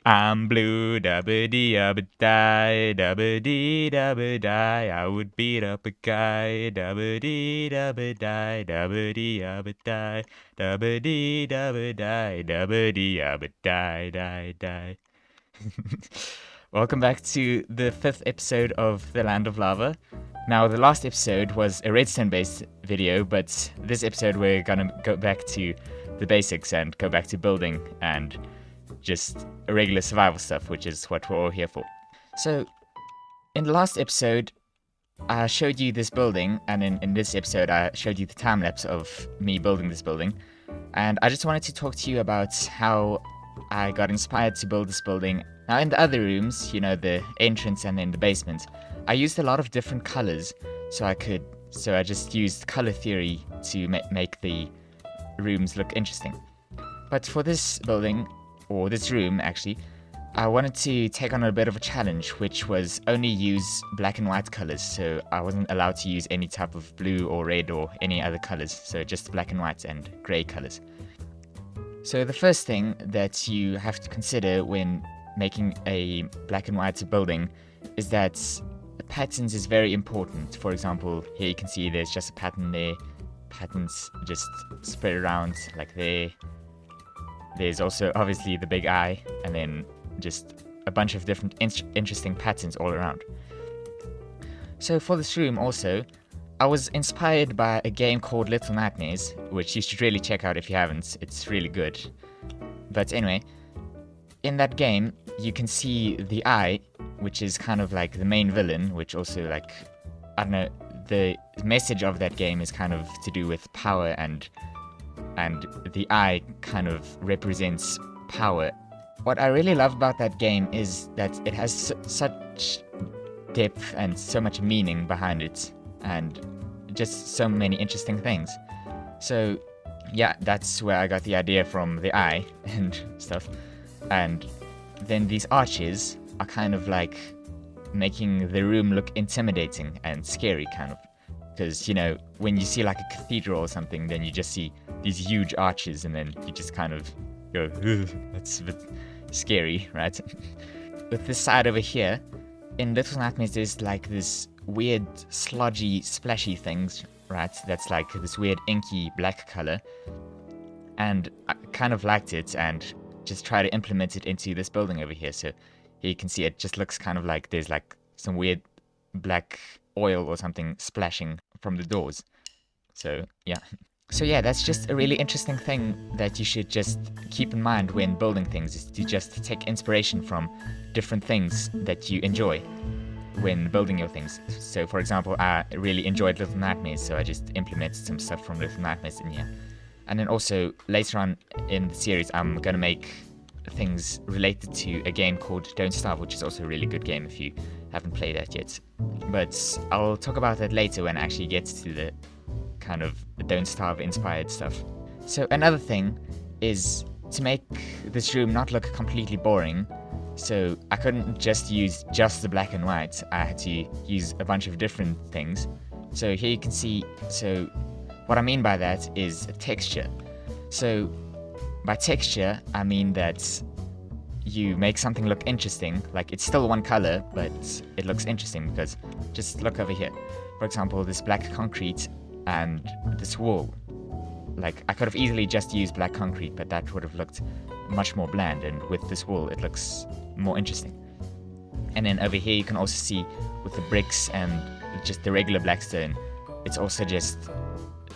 I'm blue, dabba-dee, dabba-die, dabba-dee, dabba-die. I would beat up a guy, dabba-dee, dabba-die, dabba-dee, dabba-die, dabba-dee, dabba-die, dabba-dee, dabba-die, die, die. Welcome back to the 5th episode of The Land of Lava. Now, the last episode was a redstone-based video, but this episode we're gonna go back to the basics and go back to building and just regular survival stuff, which is what we're all here for. So, in the last episode, I showed you this building, and in this episode, I showed you the time-lapse of me building this building. And I just wanted to talk to you about how I got inspired to build this building. Now, in the other rooms, you know, the entrance and then the basement, I used a lot of different colors, so I just used color theory to make the rooms look interesting. But for this building, or this room actually, I wanted to take on a bit of a challenge, which was only use black and white colors, so I wasn't allowed to use any type of blue or red or any other colors, so just black and white and grey colors. So the first thing that you have to consider when making a black and white building is that the patterns is very important. For example, here you can see there's just a pattern there, patterns just spread around, like there. There's also obviously the big eye, and then just a bunch of different interesting patterns all around. So for this room also, I was inspired by a game called Little Nightmares, which you should really check out if you haven't. It's really good. But anyway, in that game, you can see the eye, which is kind of like the main villain, which also like, I don't know, the message of that game is kind of to do with power, and the eye kind of represents power. What I really love about that game is that it has such depth and so much meaning behind it, and just so many interesting things. So yeah, that's where I got the idea from, the eye and stuff. And then these arches are kind of like making the room look intimidating and scary, kind of. Because, you know, when you see like a cathedral or something, then you just see these huge arches, and then you just kind of go, ugh, that's a bit scary, right? With this side over here, in Little Nightmares, there's like this weird sludgy, splashy things, right? That's like this weird inky black color. And I kind of liked it and just try to implement it into this building over here. So here you can see it just looks kind of like there's like some weird black oil or something splashing from the doors. So yeah. So yeah, that's just a really interesting thing that you should just keep in mind when building things, is to just take inspiration from different things that you enjoy when building your things. So for example, I really enjoyed Little Nightmares, so I just implemented some stuff from Little Nightmares in here. And then also later on in the series, I'm gonna make things related to a game called Don't Starve, which is also a really good game if you haven't played that yet. But I'll talk about that later when it actually gets to the kind of Don't Starve inspired stuff. So another thing is to make this room not look completely boring. So I couldn't just use just the black and white. I had to use a bunch of different things. So here you can see, so what I mean by that is texture. So by texture, I mean that you make something look interesting. Like it's still one color, but it looks interesting because just look over here. For example, this black concrete and this wall. Like I could have easily just used black concrete, but that would have looked much more bland, and with this wall it looks more interesting. And then over here you can also see with the bricks and just the regular black stone, it's also just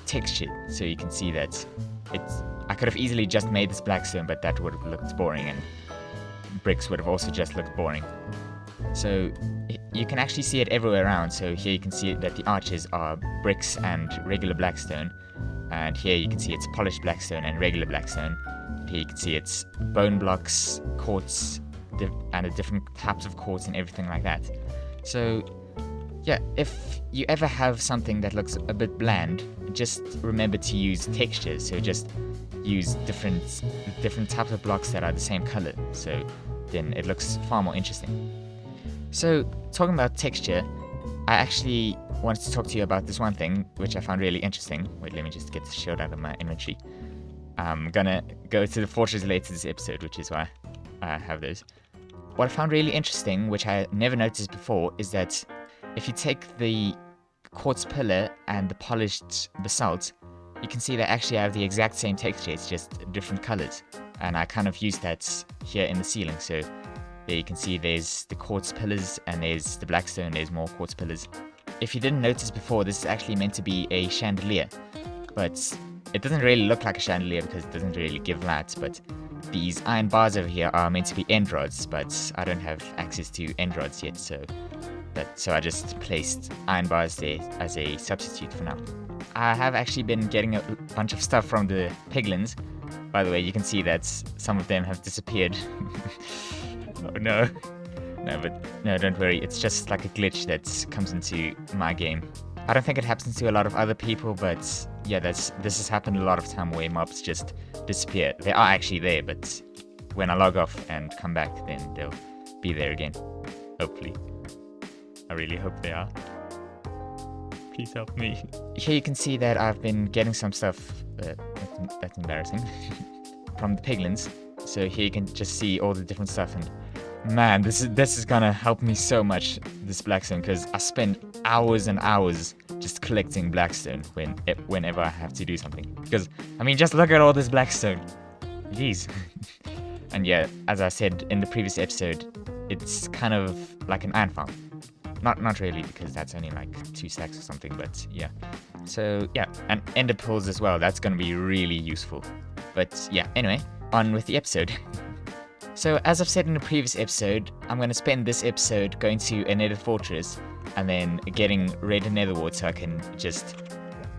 textured, so you can see that I could have easily just made this black stone, but that would have looked boring, and bricks would have also just looked boring. So you can actually see it everywhere around. So here you can see that the arches are bricks and regular black stone, and here you can see it's polished black stone and regular black stone. Here you can see it's bone blocks, quartz, and different types of quartz and everything like that. So yeah, if you ever have something that looks a bit bland, just remember to use textures. So just use different types of blocks that are the same color. So then it looks far more interesting. So talking about texture, I actually wanted to talk to you about this one thing which I found really interesting. Wait, let me just get the shield out of my inventory. I'm gonna go to the fortress later this episode, which is why I have those. What I found really interesting, which I never noticed before, is that if you take the quartz pillar and the polished basalt, you can see they actually have the exact same texture, it's just different colors. And I kind of used that here in the ceiling. So there you can see there's the quartz pillars and there's the black stone, there's more quartz pillars. If you didn't notice before, this is actually meant to be a chandelier, but it doesn't really look like a chandelier because it doesn't really give light. But these iron bars over here are meant to be end rods, but I don't have access to end rods yet, so I just placed iron bars there as a substitute for now. I have actually been getting a bunch of stuff from the piglins. By the way, you can see that some of them have disappeared. Oh no. No, don't worry. It's just like a glitch that comes into my game. I don't think it happens to a lot of other people, but yeah, this has happened a lot of time where mobs just disappear. They are actually there, but when I log off and come back, then they'll be there again. Hopefully. I really hope they are. Please help me. Here you can see that I've been getting some stuff, that's embarrassing, from the piglins. So here you can just see all the different stuff, and Man, this is gonna help me so much, this blackstone, because I spend hours and hours just collecting blackstone whenever I have to do something. Because, I mean, just look at all this blackstone. Jeez. And yeah, as I said in the previous episode, it's kind of like an iron farm. Not really, because that's only like 2 stacks or something, but yeah. So yeah, and ender pearls as well, that's gonna be really useful. But yeah, anyway, on with the episode. So as I've said in the previous episode, I'm going to spend this episode going to a nether fortress and then getting red nether wart so I can just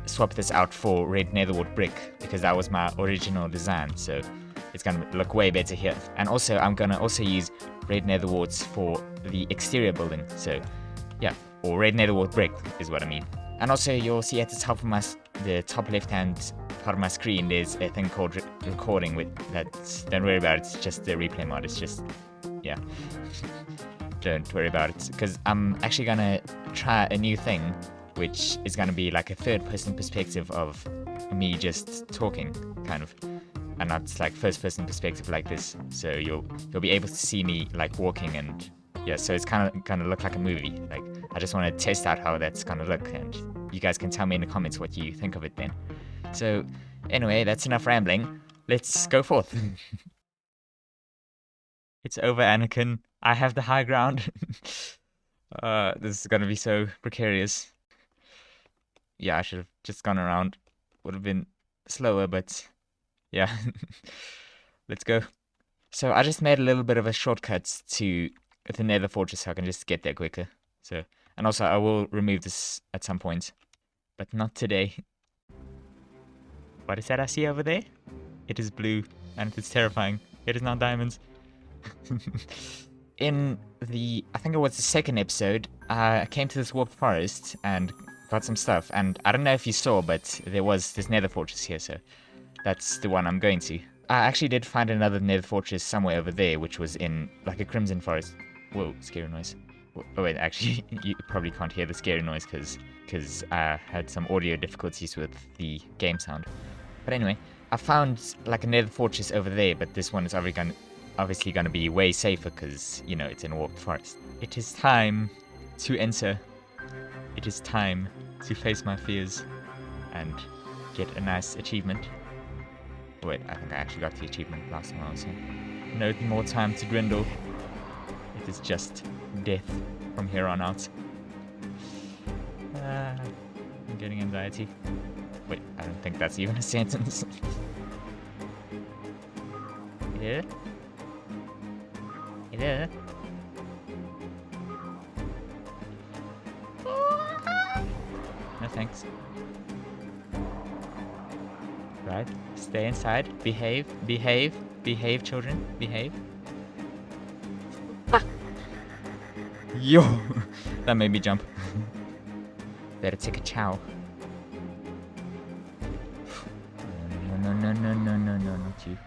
swap this out for red nether wart brick, because that was my original design, so it's going to look way better here. And also I'm going to also use red nether warts for the exterior building, so yeah, or red nether wart brick is what I mean. And also you'll see at the top of the top left hand part of my screen, there's a thing called recording with that. Don't worry about it, it's just the replay mod. It's just, yeah, don't worry about it, because I'm actually gonna try a new thing, which is gonna be like a third-person perspective of me just talking, kind of, and not like first-person perspective like this. So you'll be able to see me like walking, and yeah, so it's kind of gonna look like a movie. Like, I just want to test out how that's gonna look, and you guys can tell me in the comments what you think of it then. So anyway, that's enough rambling. Let's go forth. It's over, Anakin. I have the high ground. This is gonna be so precarious. Yeah, I should have just gone around. Would have been slower, but yeah. Let's go. So I just made a little bit of a shortcut to the nether fortress so I can just get there quicker. So, and also I will remove this at some point, but not today. What is that I see over there? It is blue, and it is terrifying. It is not diamonds. In the, I think it was the second episode, I came to this warped forest and got some stuff. And I don't know if you saw, but there was this nether fortress here, so that's the one I'm going to. I actually did find another nether fortress somewhere over there, which was in like a crimson forest. Whoa, scary noise. Oh wait, actually, you probably can't hear the scary noise because I had some audio difficulties with the game sound. But anyway, I found like a nether fortress over there, but this one is obviously gonna be way safer because, you know, it's in a warped forest. It is time to enter. It is time to face my fears and get a nice achievement. Wait, I think I actually got the achievement last time I was here. No more time to dwindle. It is just death from here on out. I'm getting anxiety. Wait, I don't think that's even a sentence. Hello? Hello? No thanks. Right, stay inside. Behave, behave, behave, children. Behave. Ah. Yo! That made me jump. Better take a chow. No, not you.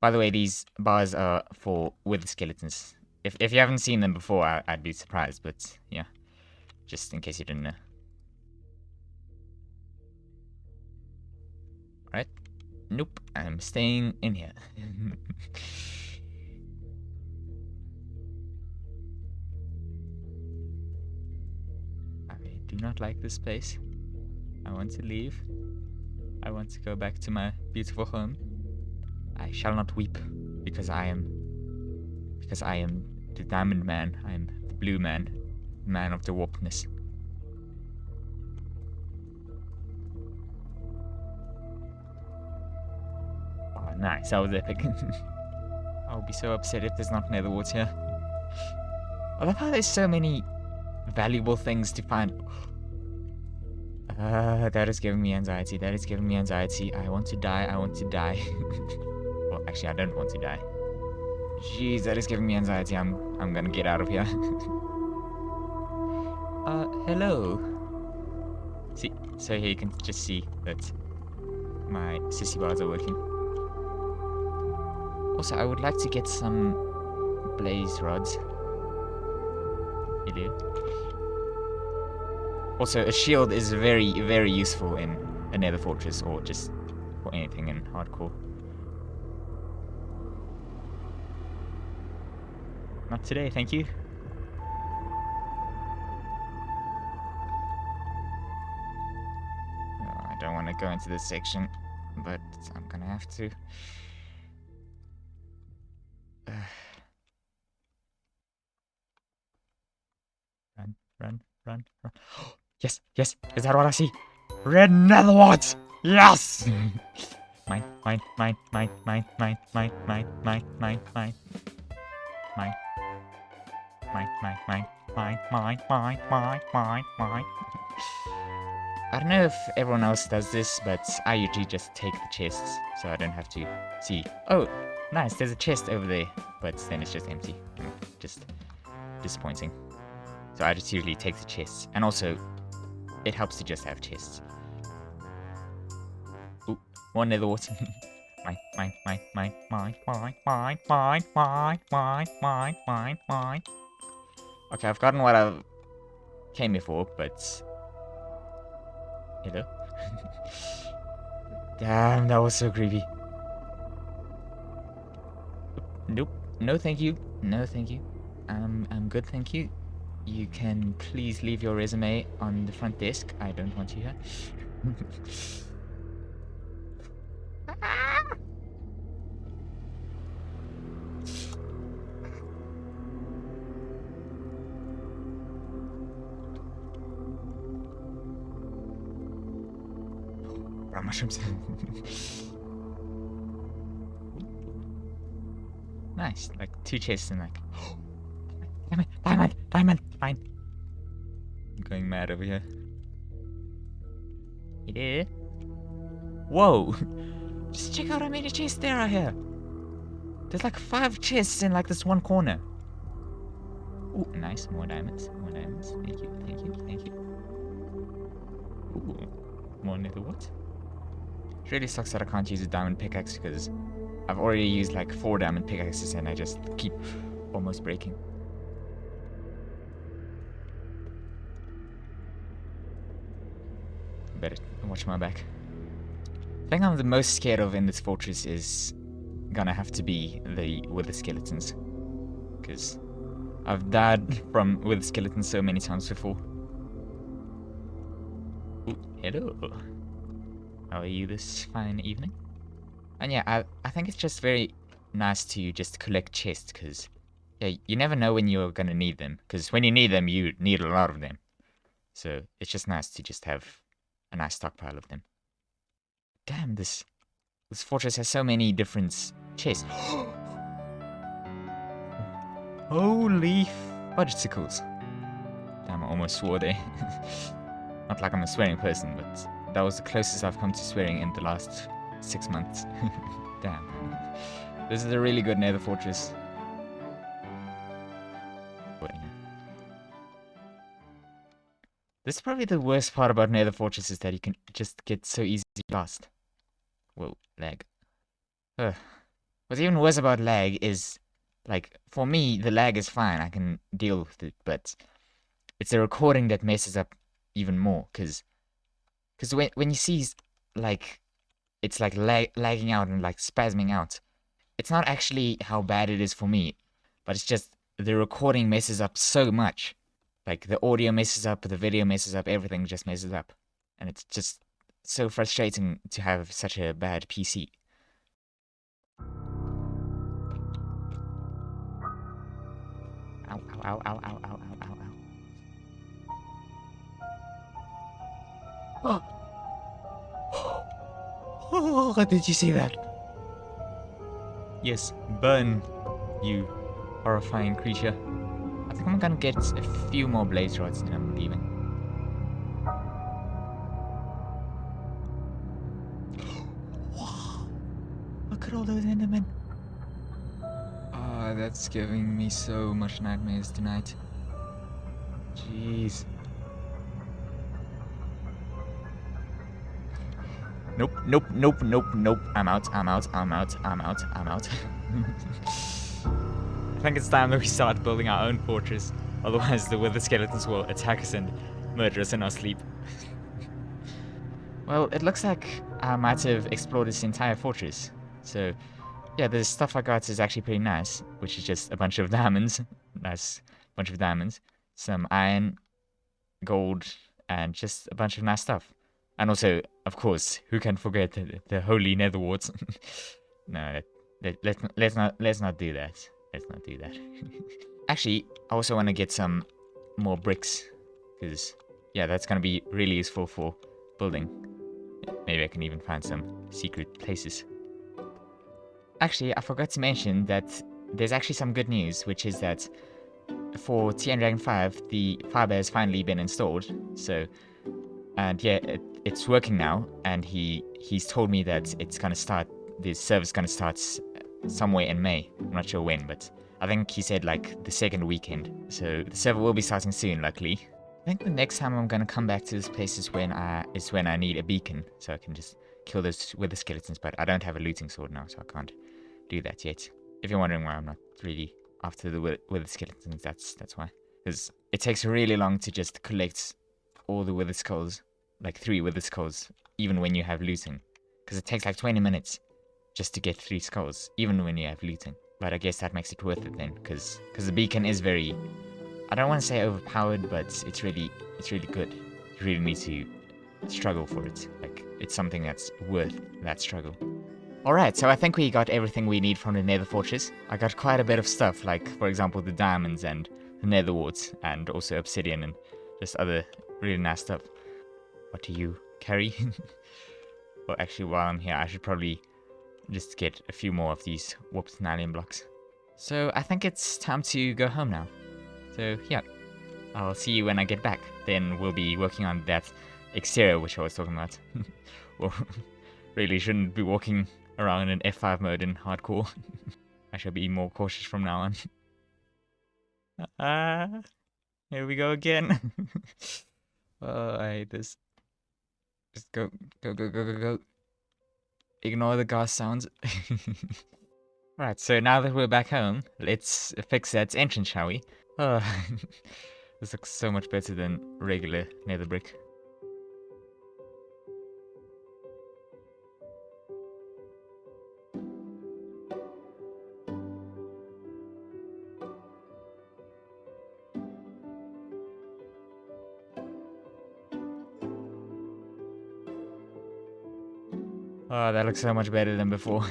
By the way, these bars are for wither skeletons. If you haven't seen them before, I'd be surprised, but yeah. Just in case you didn't know. Right? Nope, I'm staying in here. I do not like this place. I want to leave. I want to go back to my beautiful home. I shall not weep, because I am the diamond man. I am the blue man, man of the warpedness. Oh, nice, that was epic. I'll be so upset if there's not nether wart here. I love how there's so many valuable things to find. That is giving me anxiety. That is giving me anxiety. I want to die. I want to die. Well, actually, I don't want to die. Jeez, that is giving me anxiety. I'm gonna get out of here. Hello. See, so here you can just see that my sissy bars are working. Also, I would like to get some blaze rods. Hello. Also, a shield is very, very useful in a nether fortress, or just for anything in hardcore. Not today, thank you. Oh, I don't want to go into this section, but I'm gonna have to. Run, run, run, run. Yes, yes, is that what I see? Red nether warts! Yes! Mine, mine, mine, mine, mine, mine, mine, mine, mine, mine, mine. Mine. Mine, mine, mine, mine, mine, mine, mine, mine, mine. I don't know if everyone else does this, but I usually just take the chests, so I don't have to see. Oh, nice, there's a chest over there, but then it's just empty. Just disappointing. So I just usually take the chests, and also, it helps to just have chests. Ooh, more nether water. Mine, mine, mine, mine, mine, mine, mine, mine, mine, mine, mine, mine, mine. Okay, I've gotten what I came here for, but... Hello? Damn, that was so creepy. Nope. No thank you. No thank you. I'm good, thank you. You can please leave your resume on the front desk. I don't want you here. Brown mushrooms. Nice, like 2 chests and like... Diamond, diamond, diamond, fine. I'm going mad over here. Hey there. Whoa! Just check out how many chests there are here. There's like 5 chests in like this one corner. Ooh, nice, more diamonds, more diamonds. Thank you, thank you, thank you. Ooh, more nether what? It really sucks that I can't use a diamond pickaxe because I've already used like 4 diamond pickaxes and I just keep almost breaking. Better watch my back. The thing I'm the most scared of in this fortress is gonna have to be the wither skeletons. Because I've died from wither skeletons so many times before. Ooh, hello. How are you this fine evening? And yeah, I think it's just very nice to just collect chests, because yeah, you never know when you're gonna need them. Because when you need them, you need a lot of them. So it's just nice to just have a nice stockpile of them. Damn, this fortress has so many different chests. Holy fudgesicles. Damn, I almost swore there. Not like I'm a swearing person, but that was the closest I've come to swearing in the last 6 months. Damn. This is a really good nether fortress. This is probably the worst part about nether fortress, is that you can just get so easily lost. Whoa, lag. What's even worse about lag is, like, for me, the lag is fine. I can deal with it, but it's the recording that messes up even more. Because when you see, like, it's like lagging out and like spasming out, it's not actually how bad it is for me, but it's just the recording messes up so much. Like, the audio messes up, the video messes up, everything just messes up. And it's just so frustrating to have such a bad PC. Ow, ow, ow, ow, ow, ow, ow, ow, ow. Oh, did you see that? Yes, burn, you horrifying creature. I think I'm gonna get a few more blaze rods and I'm leaving. Look at all those endermen. Ah, that's giving me so much nightmares tonight. Jeez. Nope, nope, nope, nope, nope. I'm out, I'm out, I'm out, I'm out, I'm out. I think it's time that we start building our own fortress. Otherwise the wither skeletons will attack us and murder us in our sleep. Well, it looks like I might have explored this entire fortress. So, yeah, the stuff I got is actually pretty nice, which is just a bunch of diamonds. Nice bunch of diamonds. Some iron, gold, and just a bunch of nice stuff. And also, of course, who can forget the holy nether warts? No, let's not do that. Let's not do that. Actually, I also want to get some more bricks, because yeah, that's gonna be really useful for building. Maybe I can even find some secret places. Actually, I forgot to mention that there's actually some good news, which is that for TN Dragon 5, the fiber has finally been installed. So, and yeah, it's working now. And he's told me that it's gonna start. The server's gonna start somewhere in May. I'm not sure when, but I think he said like the second weekend. So the server will be starting soon, luckily. I think the next time I'm gonna come back to this place is when I need a beacon, so I can just kill those wither skeletons. But I don't have a looting sword now, so I can't do that yet. If you're wondering why I'm not really after the wither skeletons, that's why. Because it takes really long to just collect all the wither skulls, like 3 wither skulls, even when you have looting. Because it takes like 20 minutes just to get 3 skulls, even when you have looting. But I guess that makes it worth it then, because the beacon is very, I don't want to say overpowered, but it's really good. You really need to struggle for it. Like, it's something that's worth that struggle. Alright, so I think we got everything we need from the Nether Fortress. I got quite a bit of stuff, like, for example, the diamonds and the nether warts, and also obsidian and just other really nice stuff. What do you carry? Well, actually, while I'm here, I should probably just get a few more of these warped nylon blocks. So I think it's time to go home now. So yeah, I'll see you when I get back. Then we'll be working on that exterior which I was talking about. Well, really shouldn't be walking around in F5 mode in hardcore. I shall be more cautious from now on. Here we go again. Oh, I hate this. Just go. Ignore the gas sounds. Right, so now that we're back home, let's fix that entrance, shall we? Oh, this looks so much better than regular nether brick. Oh, that looks so much better than before.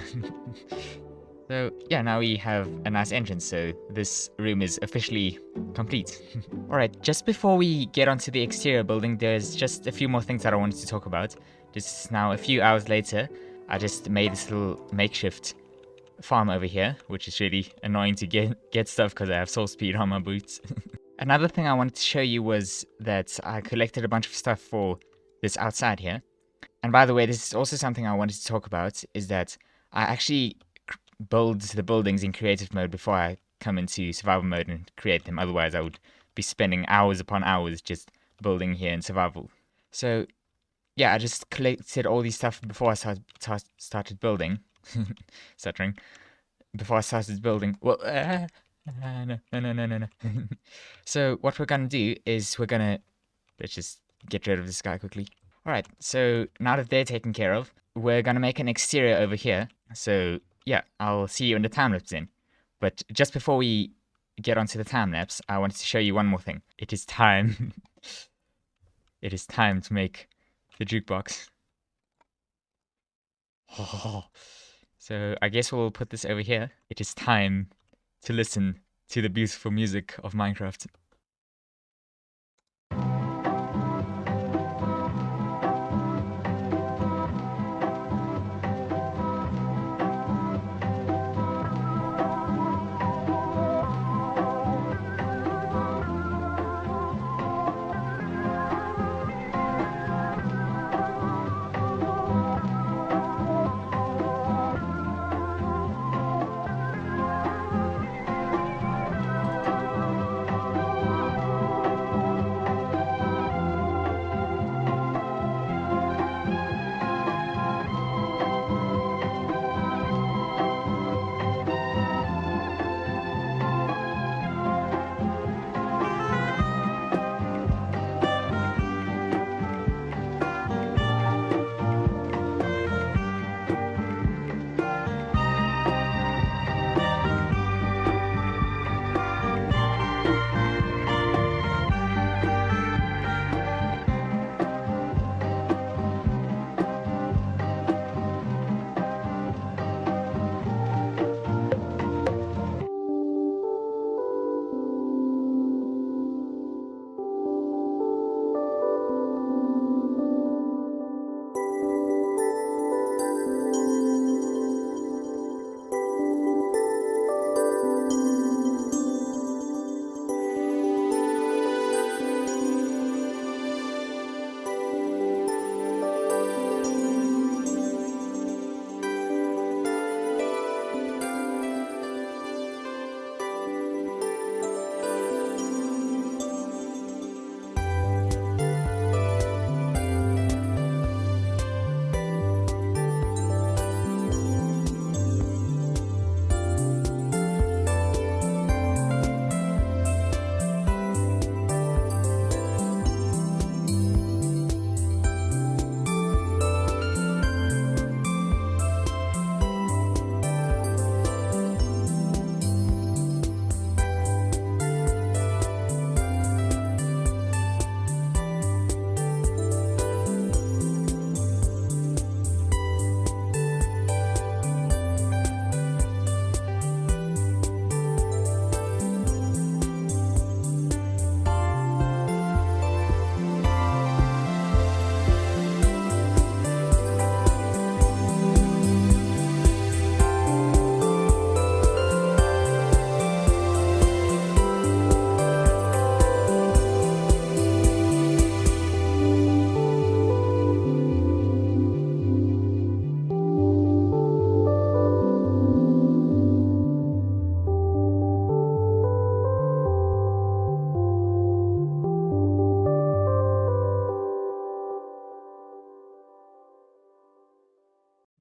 So, yeah, now we have a nice entrance, so this room is officially complete. Alright, just before we get onto the exterior building, there's just a few more things that I wanted to talk about. Just now, a few hours later, I just made this little makeshift farm over here, which is really annoying to get stuff because I have soul speed on my boots. Another thing I wanted to show you was that I collected a bunch of stuff for this outside here. And by the way, this is also something I wanted to talk about, is that I actually build the buildings in creative mode before I come into survival mode and create them. Otherwise, I would be spending hours upon hours just building here in survival. So, yeah, I just collected all these stuff before I started building. Stuttering. Before I started building. Well, no. So, what we're gonna do is let's just get rid of this guy quickly. Alright, so now that they're taken care of, we're gonna make an exterior over here. So, yeah, I'll see you in the time-lapse then. But just before we get onto the time-lapse, I wanted to show you one more thing. It is time. It is time to make the jukebox. Oh. So I guess we'll put this over here. It is time to listen to the beautiful music of Minecraft.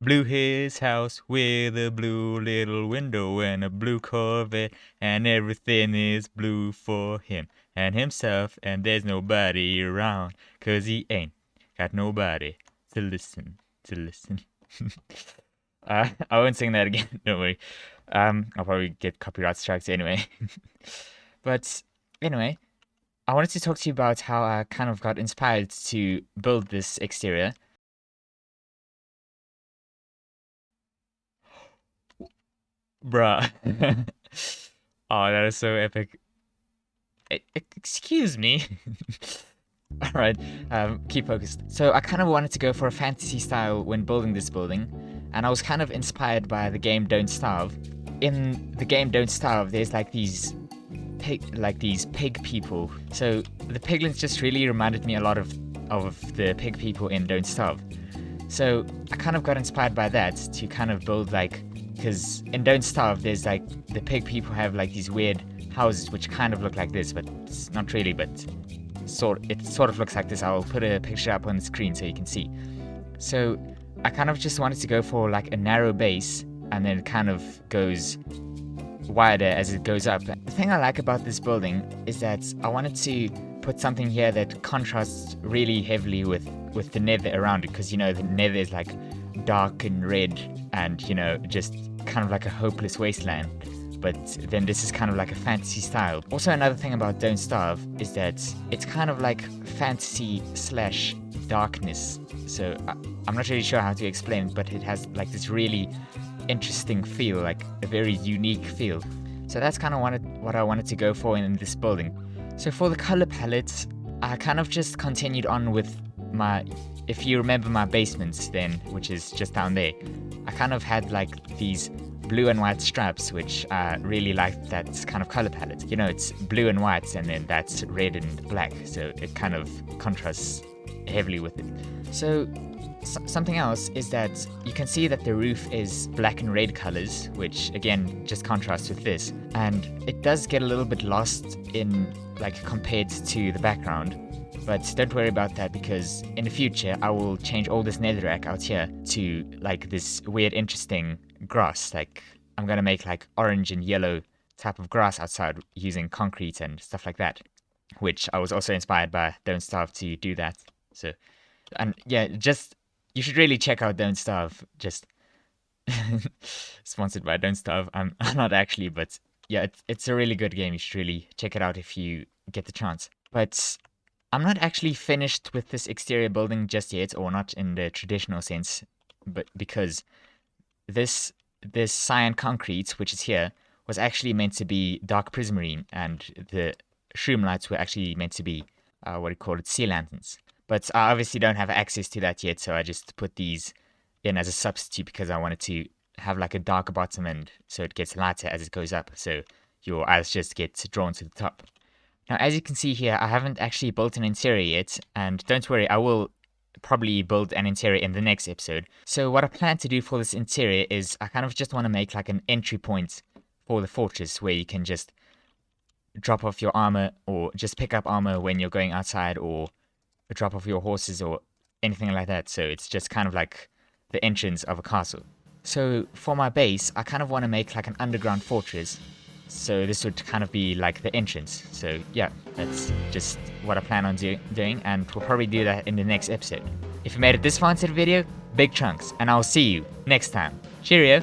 blew his house with a blue little window and a blue Corvette, and everything is blue for him and himself, and there's nobody around, 'cause he ain't got nobody to listen. I won't sing that again, don't worry. I'll probably get copyright strikes anyway. But anyway, I wanted to talk to you about how I kind of got inspired to build this exterior. Bruh. Oh, that is so epic. Excuse me. Alright, keep focused. So I kind of wanted to go for a fantasy style when building this building, and I was kind of inspired by the game Don't Starve. In the game Don't Starve, there's like these pig people. So the piglins just really reminded me a lot of the pig people in Don't Starve. So I kind of got inspired by that to kind of build because in Don't Starve, there's like the pig people have like these weird houses which kind of look like this, but it's not really, but it sort of looks like this. I'll put a picture up on the screen so you can see. So I kind of just wanted to go for like a narrow base, and then it kind of goes wider as it goes up. The thing I like about this building is that I wanted to put something here that contrasts really heavily with the nether around it, because the nether is like dark and red and just kind of like a hopeless wasteland, but then this is kind of like a fantasy style. Also, another thing about Don't Starve is that it's kind of like fantasy / darkness, so I'm not really sure how to explain it, but it has like this really interesting feel, like a very unique feel. So that's kind of what I wanted to go for in this building. So for the color palette, I kind of just continued on with if you remember my basement then, which is just down there, I kind of had like these blue and white stripes, which I really liked that kind of color palette. It's blue and white, and then that's red and black, so it kind of contrasts heavily with it. So something else is that you can see that the roof is black and red colors, which again just contrasts with this, and it does get a little bit lost in compared to the background. But don't worry about that, because in the future I will change all this netherrack out here to like this weird interesting grass. Like I'm gonna make like orange and yellow type of grass outside using concrete and stuff like that, which I was also inspired by Don't Starve to do that. So, and yeah, you should really check out Don't Starve. Just sponsored by Don't Starve. I'm not actually, but yeah, it's a really good game. You should really check it out if you get the chance. But I'm not actually finished with this exterior building just yet, or not in the traditional sense, but because this cyan concrete, which is here, was actually meant to be dark prismarine, and the shroom lights were actually meant to be sea lanterns. But I obviously don't have access to that yet, so I just put these in as a substitute because I wanted to have like a darker bottom, and so it gets lighter as it goes up, so your eyes just get drawn to the top. Now, as you can see here, I haven't actually built an interior yet, and don't worry, I will probably build an interior in the next episode. So what I plan to do for this interior is I kind of just want to make like an entry point for the fortress where you can just drop off your armor, or just pick up armor when you're going outside, or drop off your horses or anything like that. So it's just kind of like the entrance of a castle. So for my base, I kind of want to make like an underground fortress. So this would kind of be like the entrance. So yeah, that's just what I plan on doing, and we'll probably do that in the next episode. If you made it this far into the video, big chunks, and I'll see you next time. Cheerio!